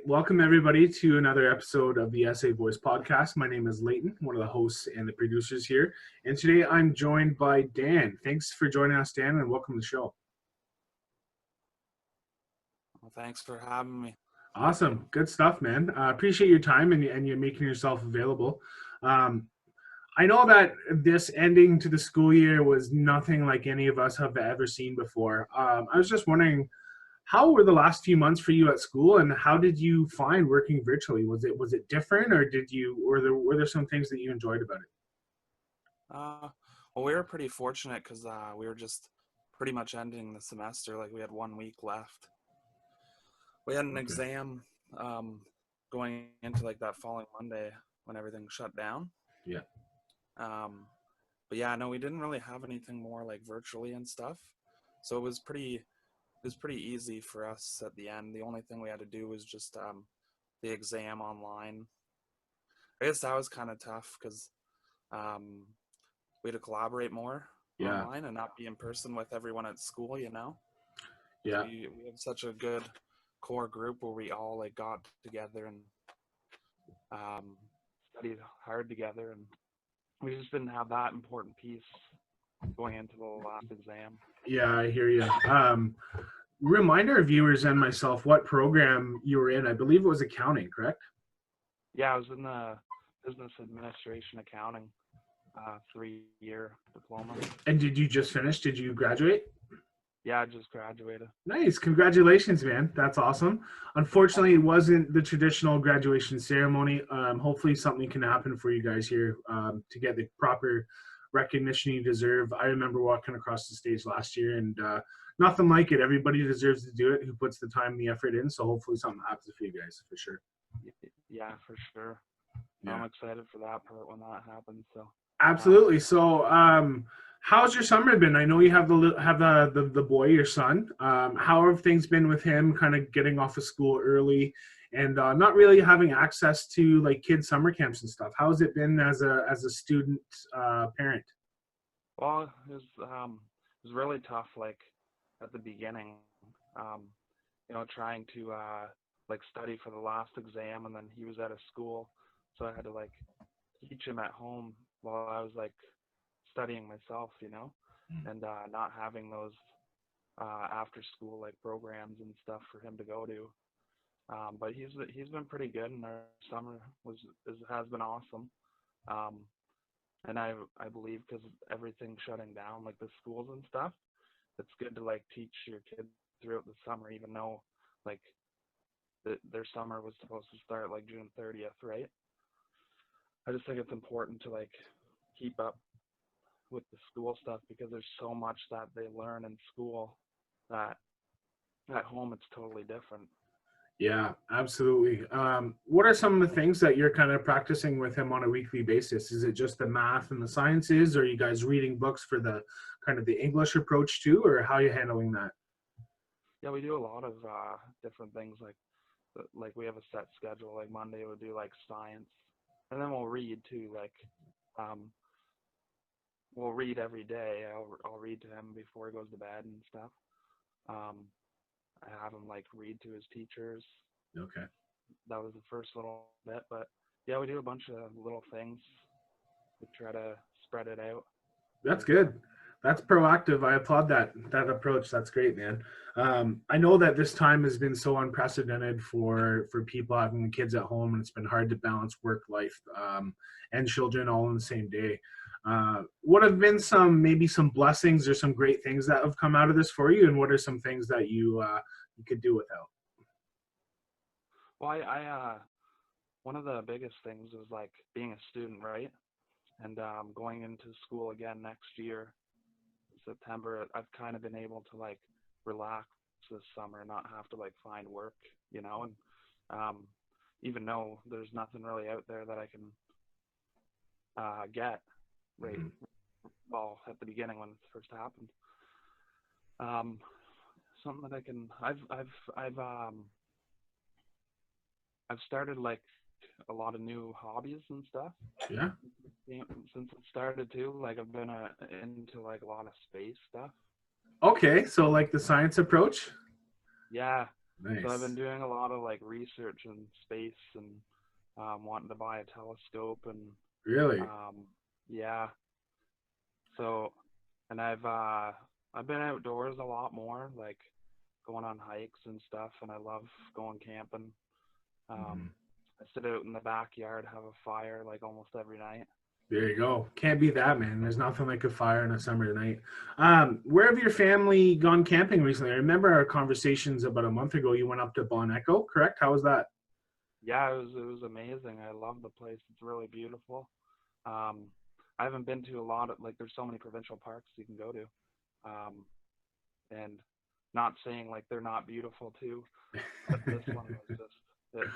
welcome everybody to another episode of the SA Voice podcast. My name is Leighton, one of the hosts and the producers here. And today I'm joined by Dan. Thanks for joining us, Dan, and welcome to the show. Well, thanks for having me. Awesome. Good stuff, man. Appreciate your time and you making yourself available. I know that this ending to the school year was nothing like any of us have ever seen before. I was just wondering, how were the last few months for you at school, and how did you find working virtually? Was it different, or were there some things that you enjoyed about it? Well, we were pretty fortunate because we were just pretty much ending the semester. Like, we had 1 week left. We had an exam going into like that following Monday when everything shut down. Yeah. But yeah, no, we didn't really have anything more like virtually and stuff. So it was pretty easy for us at the end. The only thing we had to do was just the exam online. I guess that was kind of tough because we had to collaborate more online and not be in person with everyone at school, you know? Yeah. We have such a good core group where we all like got together and studied hard together, and we just didn't have that important piece going into the last exam. Yeah, I hear you. Remind our viewers and myself what program you were in. I believe it was accounting, correct? Yeah, I was in the business administration accounting 3-year diploma. And did you just finish? Did you graduate? Yeah, I just graduated. Nice. Congratulations, man. That's awesome. Unfortunately, it wasn't the traditional graduation ceremony. Hopefully something can happen for you guys here to get the proper recognition you deserve. I remember walking across the stage last year, and nothing like it. Everybody deserves to do it who puts the time and the effort in. So hopefully something happens for you guys, for sure. Yeah, for sure. Yeah. I'm excited for that part when that happens. So absolutely. So how's your summer been? I know you have the boy, your son. How have things been with him kind of getting off of school early and not really having access to like kids summer camps and stuff? How has it been as a student parent? Well, it was really tough, like at the beginning, trying to like study for the last exam, and then he was out of school, so I had to like teach him at home while I was like studying myself, and not having those after school like programs and stuff for him to go to. But he's been pretty good, and our summer has been awesome. And I believe because of everything shutting down, like the schools and stuff, it's good to like teach your kids throughout the summer, even though like their summer was supposed to start like June 30th, right? I just think it's important to like keep up with the school stuff because there's so much that they learn in school that at home it's totally different. Yeah, absolutely. What are some of the things that you're kind of practicing with him on a weekly basis? Is it just the math and the sciences, or are you guys reading books for the kind of the English approach too, or how are you handling that? Yeah, we do a lot of different things. Like we have a set schedule. Like Monday we'll do like science, and then we'll read too. Like we'll read every day. I'll read to him before he goes to bed and stuff. I have him like read to his teachers. Okay. That was the first little bit, but yeah, we do a bunch of little things. We try to spread it out. That's good. That's proactive. I applaud that approach. That's great, man. I know that this time has been so unprecedented for people having the kids at home, and it's been hard to balance work life and children all in the same day. What have been maybe some blessings or some great things that have come out of this for you, and what are some things that you could do without? Well, I one of the biggest things was like being a student, right? And going into school again next year, September. I've kind of been able to like relax this summer, not have to like find work, and even though there's nothing really out there that I can get right. Well, at the beginning when it first happened, something that I can. I've started like a lot of new hobbies and stuff. Yeah. Since it started too, like I've been into like a lot of space stuff. Okay, so like the science approach. Yeah, So I've been Nice. doing a lot of like research in space and wanting to buy a telescope and Really? um, yeah. So and I've been outdoors a lot more, like going on hikes and stuff, and I love going camping. Mhm. I sit out in the backyard, have a fire like almost every night. There you go. Can't beat that, man. There's nothing like a fire on a summer night. Where have your family gone camping recently? I remember our conversations about a month ago. You went up to Bon Echo, correct? How was that? Yeah, it was amazing. I love the place. It's really beautiful. Um, I haven't been to a lot of like there's so many provincial parks you can go to. Um, and not saying like they're not beautiful too, but this one was just it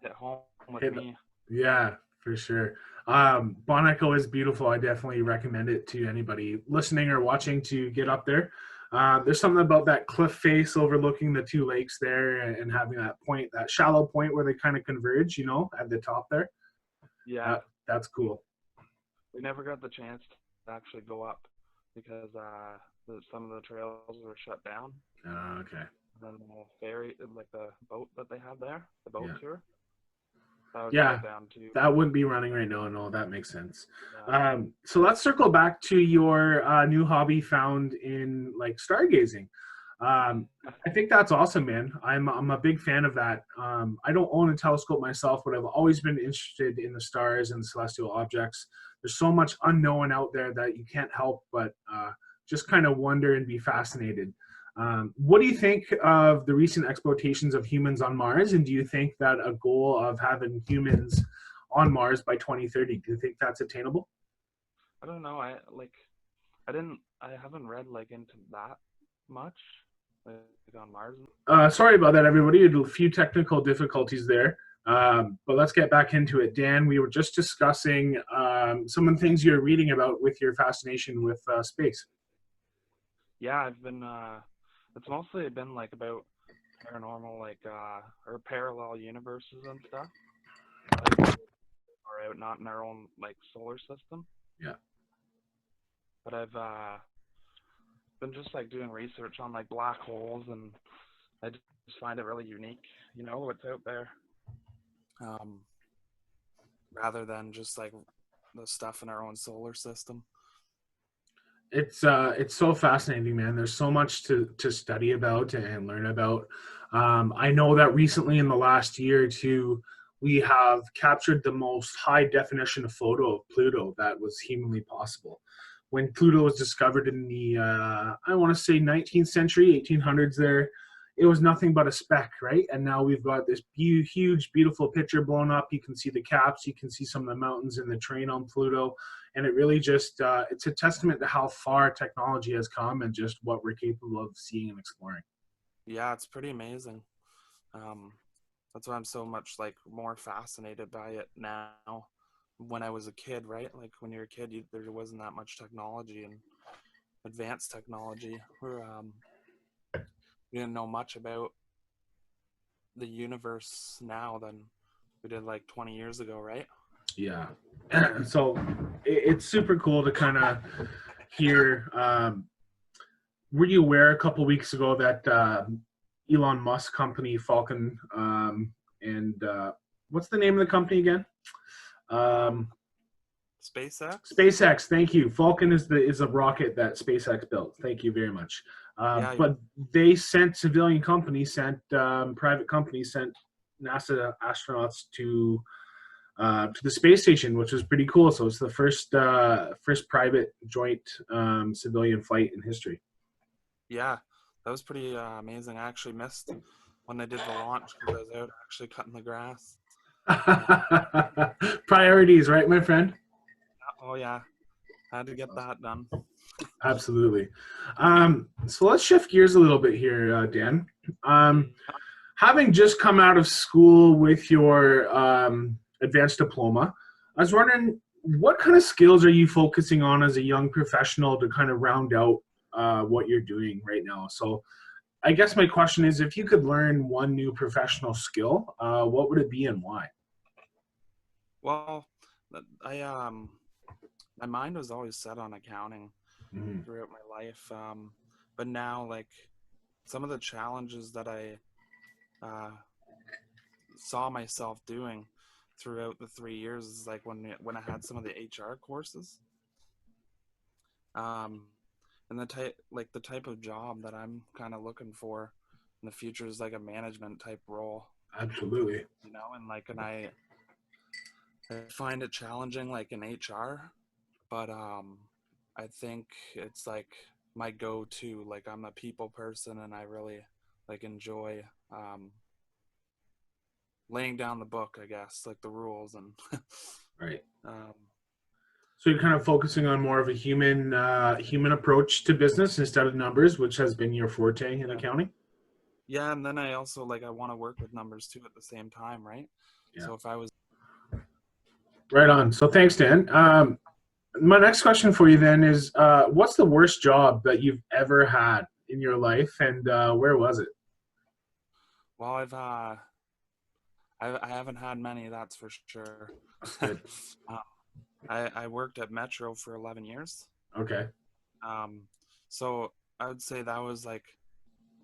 hit home with Hit me. Yeah, for sure. Bon Echo is beautiful. I definitely recommend it to anybody listening or watching to get up there. There's something about that cliff face overlooking the two lakes there and having that point, that shallow point where they kind of converge, at the top there. Yeah, That's we cool. we never got the chance to actually go up because some of the trails were shut down. Okay. And then the ferry, like the boat that they have there, the boat Yeah. tour, that was Yeah, shut down too. that wouldn't be running right now. No, that makes sense. Yeah. So let's circle back to your new hobby found in like stargazing. I think that's awesome, man. I'm a big fan of that. I don't own a telescope myself, but I've always been interested in the stars and celestial objects. There's so much unknown out there that you can't help but just kind of wonder and be fascinated. What do you think of the recent exploitations of humans on Mars? And do you think that a goal of having humans on Mars by 2030, do you think that's attainable? I don't know. I haven't read like into that much, like on Mars. Sorry about that, everybody. A few technical difficulties there. But let's get back into it. Dan, we were just discussing some of the things you're reading about with your fascination with space. Yeah, it's mostly been like about paranormal, like or parallel universes and stuff, like are out not in our own like solar system. Yeah. But I've been just like doing research on like black holes, and I just find it really unique, what's out there. Um, Rather than just like the stuff in our own solar system. It's so fascinating, man. There's so much to study about and learn about. I know that recently in the last year or two, we have captured the most high definition photo of Pluto that was humanly possible. When Pluto was discovered in the I want to say 19th century, 1800s, there, it was nothing but a speck, right? And now we've got this huge, beautiful picture blown up. You can see the caps, you can see some of the mountains and the terrain on Pluto, and it really just it's a testament to how far technology has come and just what we're capable of seeing and exploring. Yeah, it's pretty amazing. Um, that's why I'm so much like more fascinated by it now. When I was a kid, right? Like when you're a kid, there wasn't that much technology and advanced technology. We didn't know much about the universe now than we did like 20 years ago, right? Yeah. So it's super cool to kind of hear. Were you aware a couple weeks ago that Elon Musk company Falcon and what's the name of the company again? Um, Um, SpaceX. SpaceX. Thank you. Falcon is a rocket that SpaceX built. Thank you very much. Yeah, But they sent civilian companies, sent private companies, sent NASA astronauts to the space station, which was pretty cool. So it's the first private joint civilian flight in history. yeah, that was pretty amazing. I actually missed when they did the launch because I was out actually cutting the grass. Priorities, right, my friend? Oh yeah, had to get that done. Absolutely. So let's shift gears a little bit here, Dan. Um, Having just come out of school with your advanced diploma, I was wondering what kind of skills are you focusing on as a young professional to kind of round out what you're doing right now? So, I guess my question is, if you could learn one new professional skill, what would it be and why? Well, I my mind was always set on accounting Mhm. throughout my life, but now like some of the challenges that I uh, saw myself doing throughout the 3 years is like when I had some of the HR courses. Um, and the type of job that I'm kind of looking for in the future is like a management type role, Absolutely. and I find it challenging like in HR, but I think it's like my go-to. Like I'm a people person, and I really like enjoy um, laying down the book, I guess, like the rules and Right. um, So you're kind of focusing on more of a human approach to business instead of numbers, which has been your forte in yeah. accounting. Yeah, and then I also like I want to work with numbers too at the same time, right? Yeah. So if I was Right on. So thanks, Dan. My next question for you then is, what's the worst job that you've ever had in your life, and where was it? well, I haven't had many, that's for sure. That's good. uh, I worked at Metro for 11 years. Okay. Um, so I would say that was like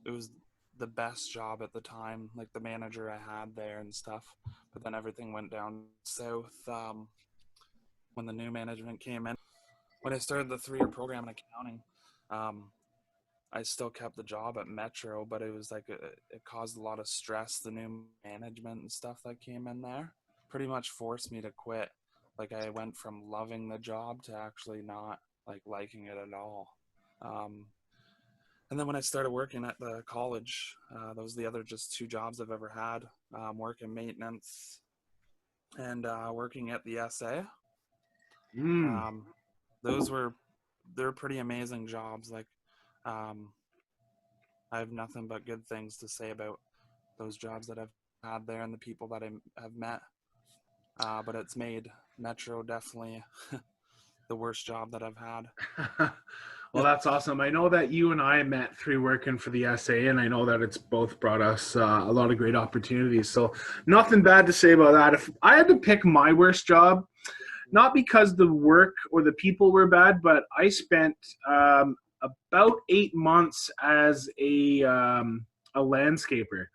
it was the best job at the time, like the manager I had there and stuff. But then everything went down south when the new management came in. When I started the 3-year program in accounting, um, I still kept the job at Metro, but it was like it caused a lot of stress. The new management and stuff that came in there pretty much forced me to quit. Like I went from loving the job to actually not like liking it at all. Um, and then when I started working at the college, those are the other just 2 jobs I've ever had. Working maintenance and working at the SA. Mm. Um, they're pretty amazing jobs. Like um, I have nothing but good things to say about those jobs that I've had there and the people that I have met. But it's made Metro definitely the worst job that I've had. Well, that's awesome. I know that you and I met through working for the SA, and I know that it's both brought us a lot of great opportunities. So nothing bad to say about that. If I had to pick my worst job, not because the work or the people were bad, but I spent about 8 months as a landscaper.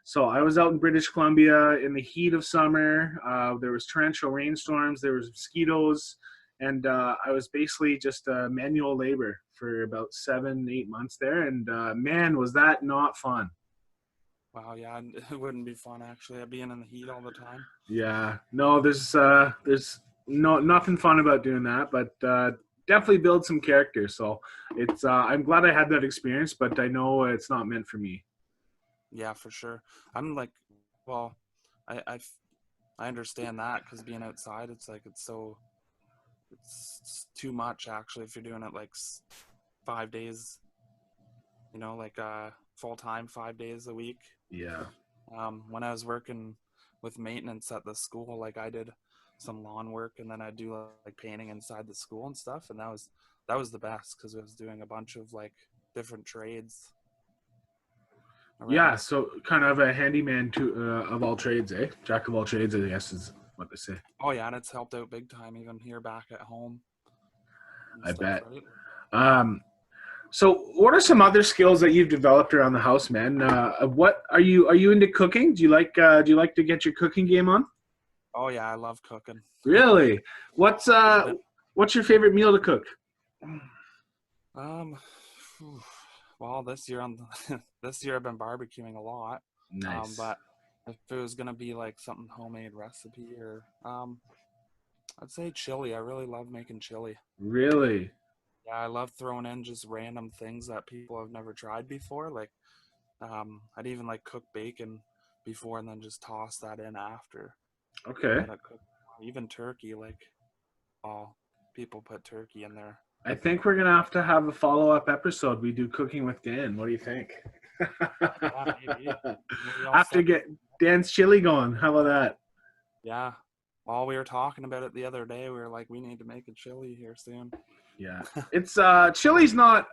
So I was out in British Columbia in the heat of summer. There was torrential rainstorms. There was mosquitoes, and I was basically just manual labor for about 7, 8 months there. And man, was that not fun! Wow, yeah, it wouldn't be fun actually being in the heat all the time. Yeah, no, there's nothing fun about doing that, but definitely build some character. So it's I'm glad I had that experience, but I know it's not meant for me. Yeah, for sure. I'm like, well, I I, I understand that because being outside, it's like it's too much actually if you're doing it like 5 days, like full time 5 days a week. Yeah. When I was working with maintenance at the school, like I did some lawn work and then I do like painting inside the school and stuff, and that was the best because I was doing a bunch of like different trades Yeah, around. so kind of a handyman to of all trades, eh? Jack of all trades, I guess is what they say. Oh yeah, and it's helped out big time even here back at home and I stuff, bet. right? Um, so what are some other skills that you've developed around the house, man? What are you into cooking? Do you like to get your cooking game on? Oh yeah, I love cooking. Really? What's It's uh been what's your favorite meal to cook? um well this year this year I've been barbecuing a lot. Nice. But if it was gonna be like something homemade recipe or I'd say chili. I really love making chili. Really? Yeah, I love throwing in just random things that people have never tried before. Like I'd even like cook bacon before and then just toss that in after. Okay. Let it cook. Even turkey, like oh, people put turkey in there. I think we're gonna have a follow-up episode. We do cooking with Dan. What do you think? Yeah, maybe I'll Have to send you. get Dan's chili going. How about that? Yeah. While we were talking about it the other day, we were like, we need to make a chili here soon. Yeah. It's chili's not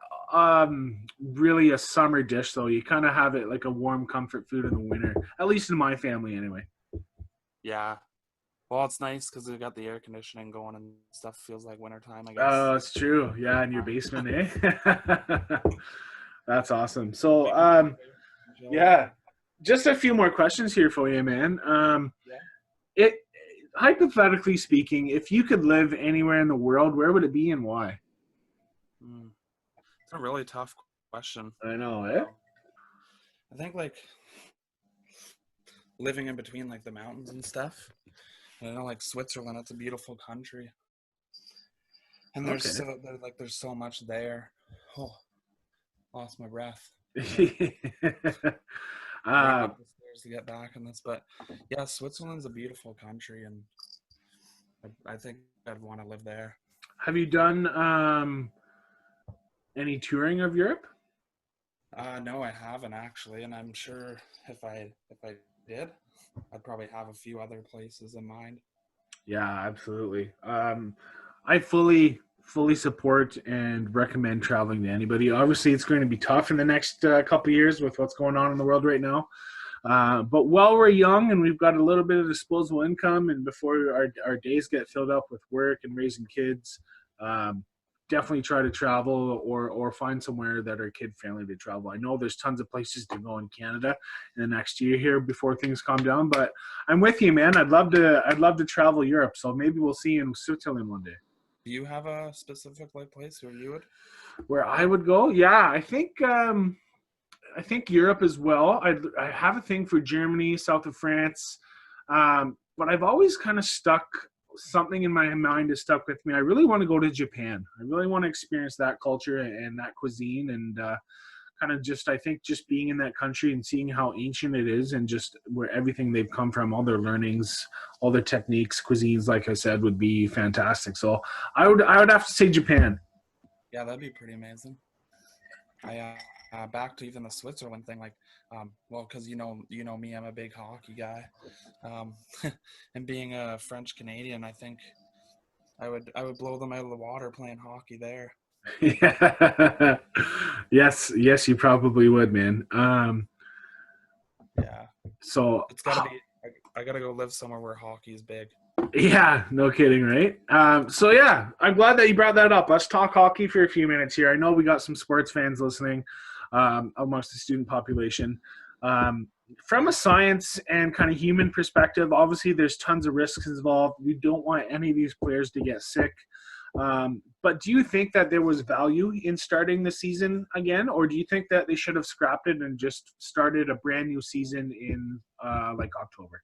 really a summer dish though. You kind of have it like a warm comfort food in the winter. At least in my family anyway. Yeah. Well, it's nice because we got the air conditioning going and stuff. Feels like wintertime, I guess. It's true. Yeah, in your basement, eh? That's awesome. So We can make chili. yeah. just a few more questions here for you, man. Yeah. It hypothetically speaking, if you could live anywhere in the world, where would it be and why? Mm. It's a really tough question. I know, eh? Um, I think like living in between like the mountains and stuff. I know like Switzerland, it's a beautiful country, and Okay. there's so much there. Oh, lost my breath. Running uh, up the stairs to get back in this, but yeah, Switzerland's a beautiful country, and I think I'd want to live there. have you done any touring of Europe? No, I haven't actually, and I'm sure if I did, I'd probably have a few other places in mind. Yeah, absolutely. I fully support and recommend traveling to anybody. Obviously, it's going to be tough in the next couple of years with what's going on in the world right now. But while we're young and we've got a little bit of disposable income, and before our days get filled up with work and raising kids, um, definitely try to travel or find somewhere that are kid friendly to travel. I know there's tons of places to go in Canada in the next year here before things calm down, but I'm with you, man. I'd love to travel Europe, so maybe we'll see you in Switzerland one day. Do you have a specific like place where you would? Where I would go, yeah, I think Europe as well. I have a thing for Germany, south of France, but I've always kind of stuck something in my mind has stuck with me. I really want to go to Japan. I really want to experience that culture and that cuisine, and kind of just I think just being in that country and seeing how ancient it is, and just where everything they've come from, all their learnings, all their techniques, cuisines, like I said, would be fantastic. So I would have to say Japan. Yeah, that'd be pretty amazing. I back to even the Switzerland thing, like, well, because you know me, I'm a big hockey guy, um, and being a French Canadian, I think I would blow them out of the water playing hockey there. Yeah. Yes, you probably would, man. Yeah, So it's gotta be. I gotta go live somewhere where hockey is big. yeah, no kidding, right? So yeah, I'm glad that you brought that up. Let's talk hockey for a few minutes here. I know we got some sports fans listening amongst the student population. Um, from a science and kind of human perspective, obviously there's tons of risks involved. We don't want any of these players to get sick. But do you think that there was value in starting the season again, or do you think that they should have scrapped it and just started a brand new season in like October?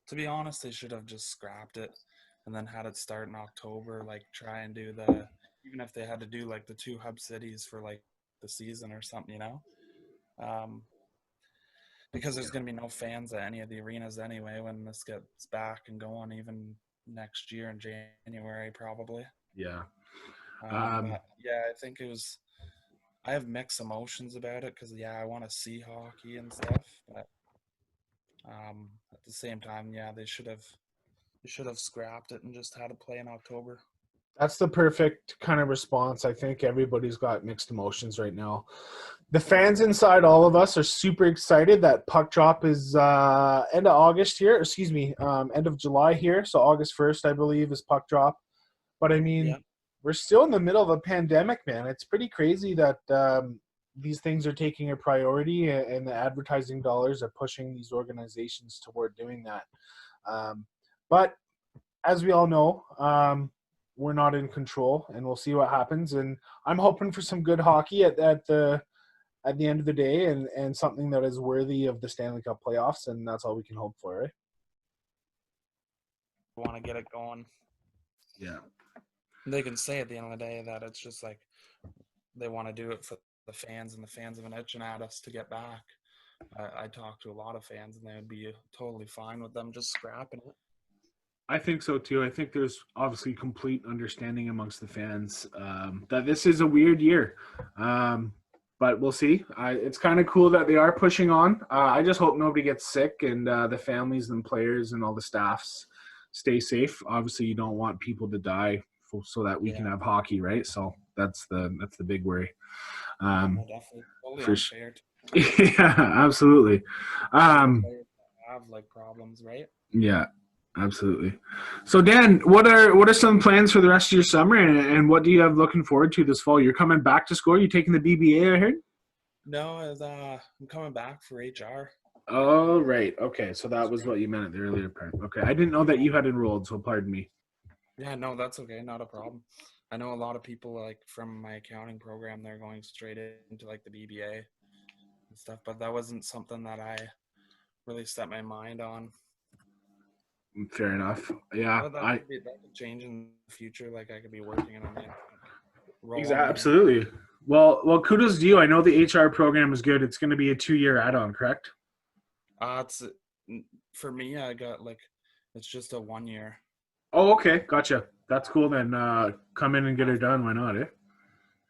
To be honest, they should have just scrapped it and then had it start in October. Like try and do the even if they had to do like the two hub cities for like the season or something, um, because there's going to be no fans at any of the arenas anyway when this gets back and going, even next year in January probably. Yeah. Um, But yeah, I think it was. I have mixed emotions about it because yeah, I want to see hockey and stuff, but at the same time, yeah, they should have scrapped it and just had it play in October. That's the perfect kind of response. I think everybody's got mixed emotions right now. The fans inside all of us are super excited that puck drop is end of August here. Excuse me, end of July here. So August 1st, I believe, is puck drop. But I mean, Yeah, we're still in the middle of a pandemic, man. It's pretty crazy that these things are taking a priority, and the advertising dollars are pushing these organizations toward doing that. Um, but as we all know, we're not in control, and we'll see what happens. And I'm hoping for some good hockey at the end of the day, and something that is worthy of the Stanley Cup playoffs, and that's all we can hope for, right? want to get it going. Yeah. They can say at the end of the day that it's just like they want to do it for the fans, and the fans have been itching at us to get back. I talked to a lot of fans, and they would be totally fine with them just scrapping it. I think so too. I think there's obviously complete understanding amongst the fans that this is a weird year, but we'll see. It's kind of cool that they are pushing on. I just hope nobody gets sick, and the families and players and all the staffs stay safe. Obviously, you don't want people to die so that we can Yeah, have hockey, right? So that's the big worry. no, Um, definitely totally for unfair to yeah, absolutely. some of the Um, players that have like problems, right? yeah, absolutely. So Dan, what are some plans for the rest of your summer, and what do you have looking forward to this fall? You're coming back to school. You're taking the BBA, I heard. No, I'm coming back for HR. Oh, right. Okay. So that was what you meant at the earlier part. Okay. I didn't know that you had enrolled, so pardon me. Yeah, no, that's okay, not a problem. I know a lot of people like from my accounting program, they're going straight into like the BBA and stuff, but that wasn't something that I really set my mind on. Fair enough. Yeah. But that could change in the future. Like I could be working in a role I'm in. Absolutely. Well, kudos to you. I know the HR program is good. It's going to be a 2-year add-on, correct? It's for me. I got like it's just a 1 year. Oh, okay. Gotcha. That's cool then. Come in and get it done. Why not, eh?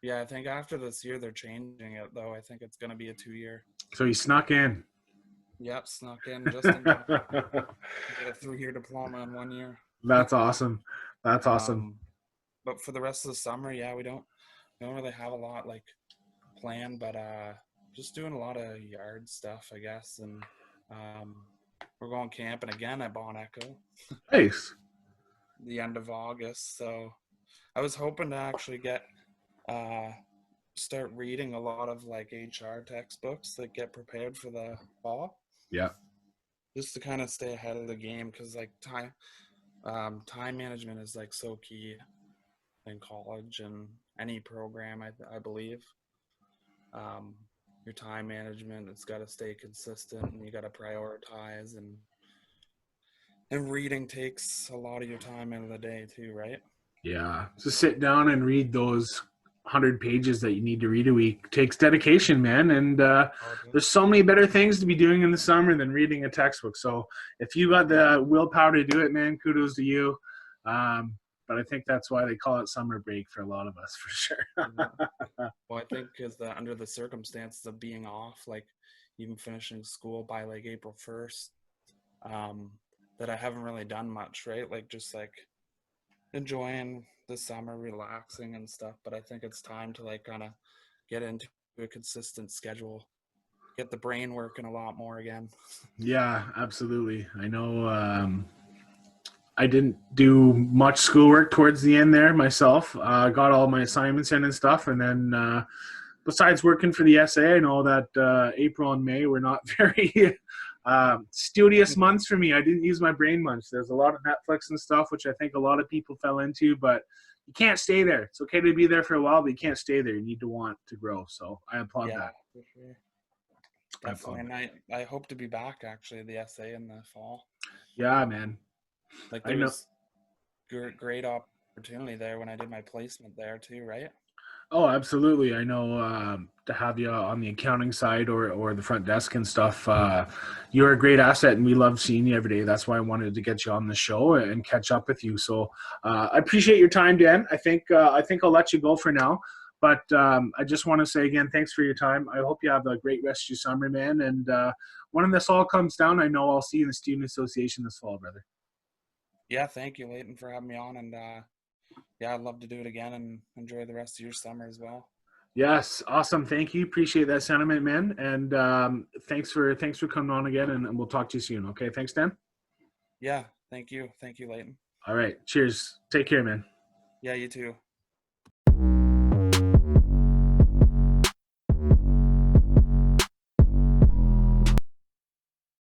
Yeah, I think after this year they're changing it though. I think it's gonna be a 2 year. So you snuck in. Yep, snuck in just in time. Get a 3 year diploma in 1 year. That's awesome. That's awesome. But for the rest of the summer, yeah, we don't really have a lot like planned, but just doing a lot of yard stuff, I guess, and we're going camping again at Bon Echo Nice. the end of August. So I was hoping to actually get start reading a lot of like HR textbooks that get prepared for the fall. Yeah. Just to kind of stay ahead of the game, because like time management is like so key in college and any program. I believe your time management, it's got to stay consistent, and you got to prioritize, and reading takes a lot of your time out of the day too, right? Yeah. So sit down and read those 100 pages that you need to read a week takes dedication, man. And there's so many better things to be doing in the summer than reading a textbook. So if you got the willpower to do it, man, kudos to you. But I think that's why they call it summer break for a lot of us, for sure. Well, I think because under the circumstances of being off, like even finishing school by like April 1st, that I haven't really done much, right? Like just like enjoying the summer, relaxing and stuff. But I think it's time to like kind of get into a consistent schedule, get the brain working a lot more again. Yeah, absolutely. I know I didn't do much schoolwork towards the end there myself. Got all my assignments in and stuff. And then besides working for the SA, I know that April and May were not very studious months for me. I didn't use my brain much. There's a lot of Netflix and stuff, which I think a lot of people fell into, but you can't stay there. It's okay to be there for a while, but you can't stay there. You need to want to grow. So I applaud that. For sure. Definitely. And I hope to be back actually at the SA in the fall. Yeah, man. Like there was great opportunity there when I did my placement there too, right? Oh, absolutely. I know to have you on the accounting side or the front desk and stuff, you're a great asset, and we love seeing you every day. That's why I wanted to get you on the show and catch up with you. So I appreciate your time, Dan. I think I'll let you go for now. But I just want to say again, thanks for your time. I hope you have a great rest of your summer, man. And when this all comes down, I know I'll see you in the Student Association this fall, brother. Yeah, thank you, Leighton, for having me on. And yeah, I'd love to do it again and enjoy the rest of your summer as well. Yes, awesome. Thank you. Appreciate that sentiment, man. And thanks for coming on again. And we'll talk to you soon. Okay. Thanks, Dan. Yeah. Thank you. Thank you, Leighton. All right. Cheers. Take care, man. Yeah, you too.